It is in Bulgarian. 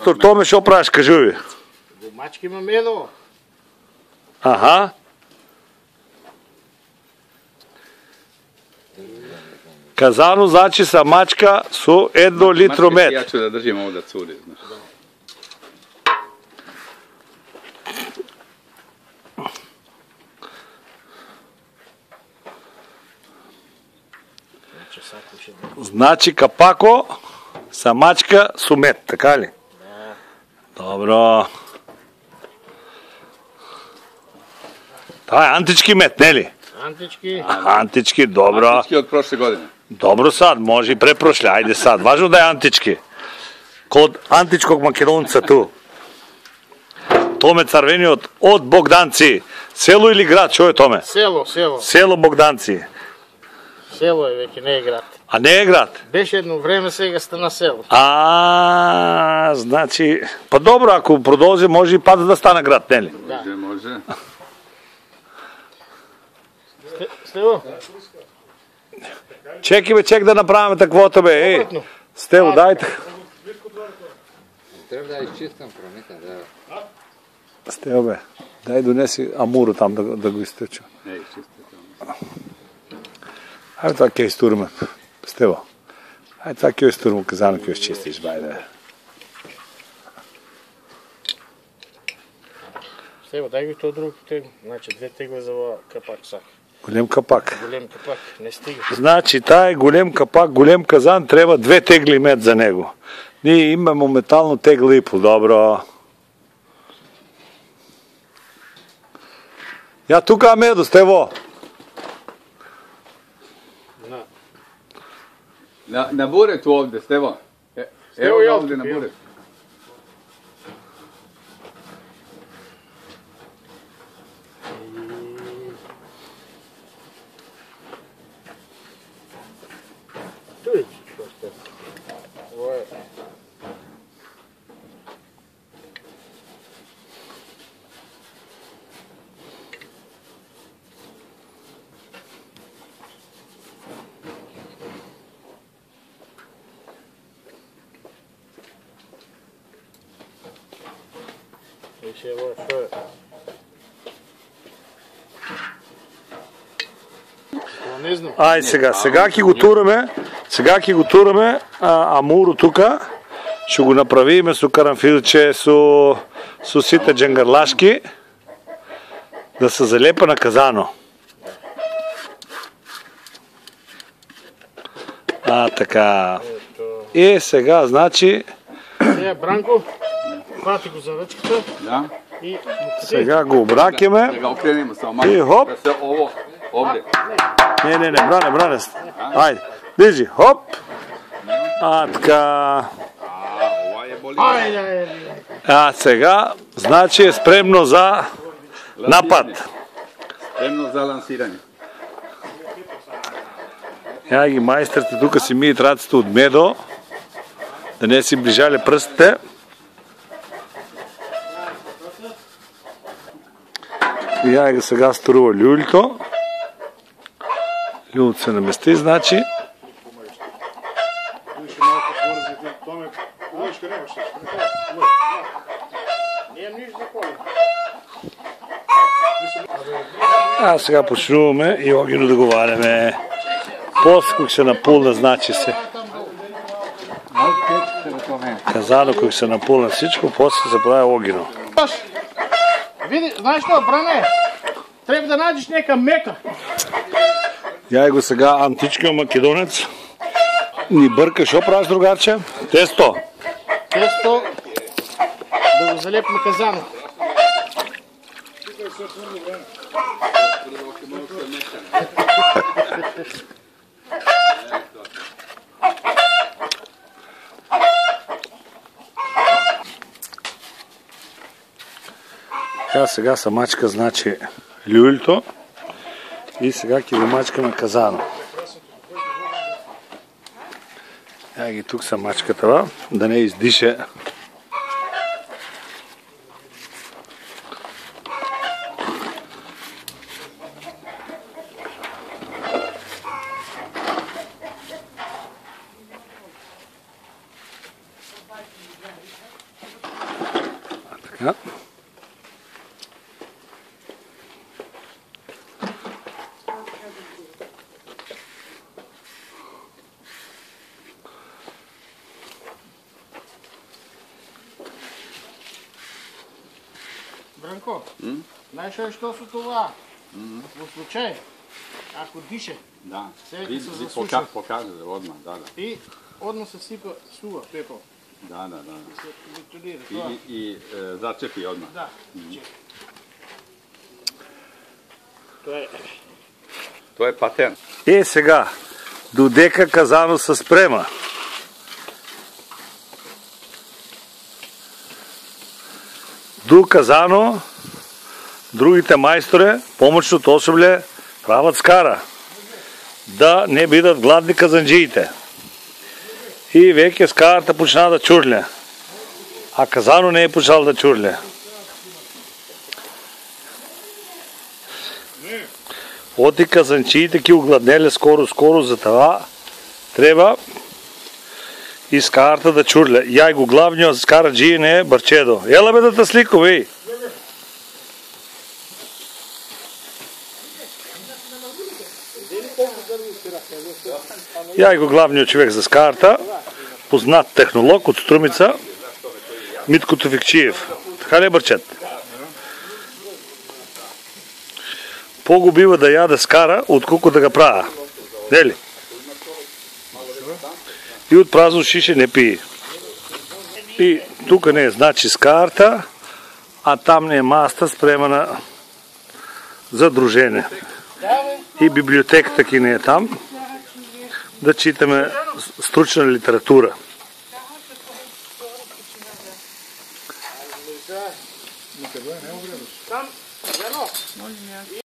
Томе, що правиш, кажи ви? Мачки има медо. Аха. Казано значи са мачка со 1 литро мед. Ja ću da držim ovo da curi. Значи капако са мачка со мед, така ли? Добро. Това е антички мед, не ли? Антички. Антички, добро. Античki od prošle godine. Добро сад, може и препрошле, ајде сад. Важно да е антички. Код античког македонца ту. Томе Царвениот од Богданци. Село или град, што е Томе? Село. Село Богданци. Село е веќе, не е град. А не е град? Беше едно време, сега стана село. Значи, па добро, ако продолжи, може и пат да стане град, не ли? Može. Стево? Чеки бе, чек да направиме таквото бе, ей. Стево, дайте. Трябва да изчистам промета, да. Стево бе, дай донеси амуро там да го изтеча. Ne, čisto. Ajde това ке изтурме. Стево. Ajde това ке изтурме, казано ке изчистиш, байде. Стево, дай ги то друго тегло. Значи 2 тегла за капак сак. Голем капак. Голем капак, не стига. Значи, тая голем капак, голем казан, трябва 2 тегли мед за него. Ние имаме моментално тегла и по добро. Я тука медо, Стево. Na buretu ovde, Stevo. Evo ga ovde na buretu. Туй. Ovo je... Više ovo je što je... Не знам. Ай сега ки го тураме, амуро тука, ще го направиме со карамфилче, со сите дженгарлашки, да се залепа на казано. Така. И сега, значи... Сега, Бранко, хвати го за ръчката. Da. И... Сега го обракеме. Da ga okrenemo samo malo. И хоп. Da se ovo ovde. Не, бране. Айде, дижи, хоп. Така. Ova je boli. Айде. Сега, значи е спремно за напад. Spremno za lansiranje. Я ги майстрите тук си мият раците от медо, да не си ближали пръстите. И я ги сега струва люльто. Люльто се намести, значи. А сега почнуваме и огино договаряме. После кога се напълна, значи се. Казано кога се напълна всичко, после се прави огино. Види, знаеш що, Бране? Трябва да наđеш нека мека. Я го сега античка македонец. Ни бърка, що правиш, другарче? Тесто. Тесто да го залепим казано. Сега са мачка, значи люльто и сега ки го мачкаме казано. Ги тук са мачката, да не издише. Ja. Бранко, знаеш ли що са това? В случай, ако дише, Da. Всеки се засуша. Pokaže odmah, da. и odmah se sipa suva, pepel. Da. Se betonira. Това. I začepi odmah. Да, чекай. To je patent. Сега, додека казано се спрема. До казано, другите майсторе, помощното особле, правят скара. Да не бидат гладни казанджиите. И веќе скарата почна да чурле. А казано не е почнал да чурле. Оти казанчиите ки угладнеле скоро, за това треба и скарата да чурле. Јај го главниот скараджи не е Барчедо. Ела бе да те сликам, ей! Јај го главниот човек за скарата, познат технолог од Струмица, Митко Тофикчиев. Така ли е, Барчет? Пого бива да јаде скара, отколку да га права. Нели? И од празно шише не пие. И тука не е значи скарта, а там не е маста спремана за дружење. И библиотеката ки не е там, да читаме стручна литература.